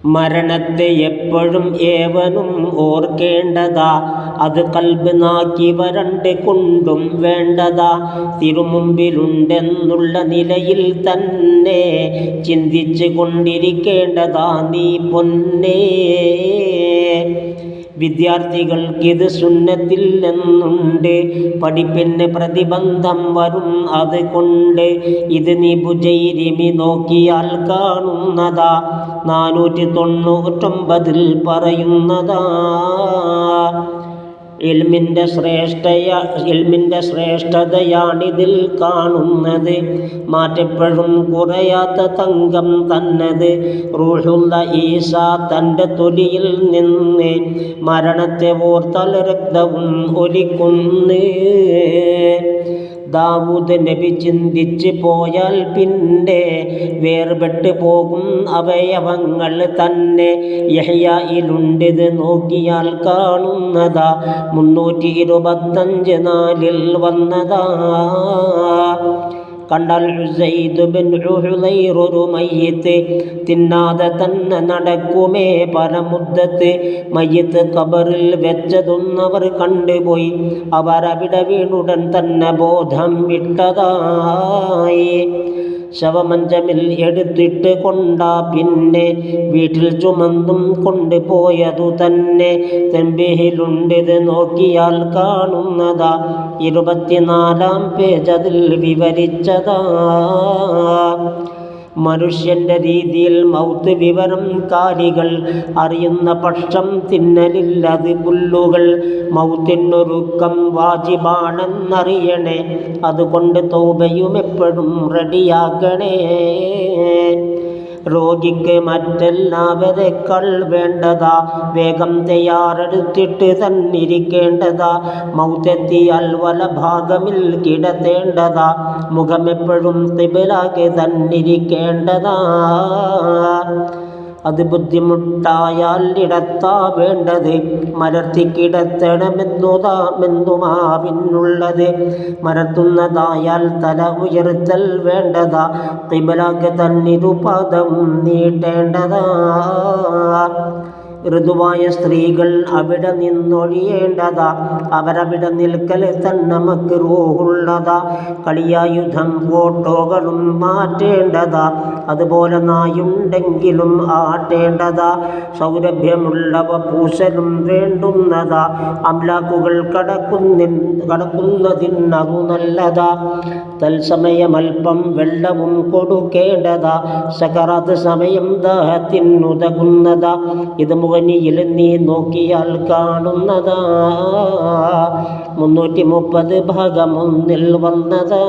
മരണത്തെ എപ്പോഴും ഏവനും ഓർക്കേണ്ടതാ, അത് കൽബ് നാക്കി വരണ്ട് കൊണ്ടും വേണ്ടതാ. തിരുമുമ്പിലുണ്ടെന്നുള്ള നിലയിൽ തന്നെ ചിന്തിച്ചു കൊണ്ടിരിക്കേണ്ടതാ നീ പൊന്നേ. വിദ്യാർത്ഥികൾക്കിത് സുന്നത്തില്ലെന്നുണ്ട്, പഠിപ്പിന് പ്രതിബന്ധം വരും അതുകൊണ്ട്. ഇത് നീ ബുജൈരിമി നോക്കിയാൽ കാണുന്നതാ, 499 പറയുന്നതാ. ഇൽമിൻ്റെ ശ്രേഷ്ഠതയാണിതിൽ കാണുന്നത്, മാറ്റെപ്പോഴും കുറയാത്ത തങ്കം തന്നത്. റൂഹുള്ള ഈസ തൻ്റെ തൊലിയിൽ നിന്ന് മരണത്തെ ഓർത്താൽ രക്തവും ഒലിക്കുന്നു. ദാവൂദ് നബി ചിന്തിച്ച് പോയാൽ പിന്നെ വേർപെട്ട് പോകും അവയവങ്ങൾ തന്നെ. യഹ്യായിലുണ്ടിത് നോക്കിയാൽ കാണുന്നതാ, 325 4 വന്നതാ. കണ്ടാൽ ഉസൈദ് ബിൻ ഹുദൈർ ഒരു മയ്യിത്ത്, തിന്നാതെ തന്നെ നടക്കുമേ പരമുദ്ദത്ത്. മയ്യിത്ത് ഖബറിൽ വെച്ചതൊന്നവർ കണ്ടുപോയി, അവരവിടെ വീണുടൻ തന്നെ ബോധം വിട്ടതായി. ശവമഞ്ചമിൽ എടുത്തിട്ട് കൊണ്ടാ പിന്നെ വീട്ടിൽ ചുമന്നും കൊണ്ടുപോയതു തന്നെ. തൻബീഹിലുണ്ടിത് നോക്കിയാൽ കാണുന്നതാ, 24-ാം പേജ് അതിൽ വിവരിച്ചതാ. മനുഷ്യൻ്റെ രീതിയിൽ മൗത്ത് വിവരം കാലികൾ അറിയുന്ന പക്ഷം തിന്നലില്ലത് പുല്ലുകൾ. മൗത്തിനൊരുക്കം വാജിബാണെന്നറിയണേ, അതുകൊണ്ട് തൗബയും എപ്പോഴും റെഡിയാക്കണേ. രോഗിക്ക് മറ്റെല്ലാവരെക്കാൾ വേണ്ടതാ, വേഗം തയ്യാറെടുത്തിട്ട് തന്നിരിക്കേണ്ടതാ. മൗത്തെത്തിയാൽ വലഭാഗമിൽ കിടത്തേണ്ടതാ, മുഖമെപ്പോഴും ഖിബ്ലക്ക് തന്നിരിക്കേണ്ടതാ. അത് ബുദ്ധിമുട്ടായാൽ ഇടത്താ വേണ്ടത്, മരത്തി കിടത്തണമെന്നുമാ പിന്നുള്ളത്. മരത്തുന്നതായാൽ തല ഉയർത്തൽ വേണ്ടതാ, ഖിബ്ലക്ക് തന്നിരുപാദവും നീട്ടേണ്ടതാ. ഋതുവായ സ്ത്രീകൾ അവിടെ നിന്നൊഴിയേണ്ടതാ, അവരവിടെ നിൽക്കൽ തന്നെ മക്റൂഹുള്ളതാ. കളിയായുധം ഫോട്ടോകളും മാറ്റേണ്ടതാ, അതുപോലെ നായുണ്ടെങ്കിലും ആട്ടേണ്ടതാ. സൗരഭ്യമുള്ളവ പൂശലും വേണ്ടുന്നതാ, അംലാക്കുകൾ കടക്കുന്നതിനു നല്ലതാ. തത്സമയമൽപ്പം വെള്ളവും കൊടുക്കേണ്ടതാ, സകറാത്ത് സമയം ദാഹത്തിനുതകുന്നതാ. ഇത് മുഗനിയിൽ നീ നോക്കിയാൽ കാണുന്നതാ, 330 ഭാഗം 1 വന്നതാ.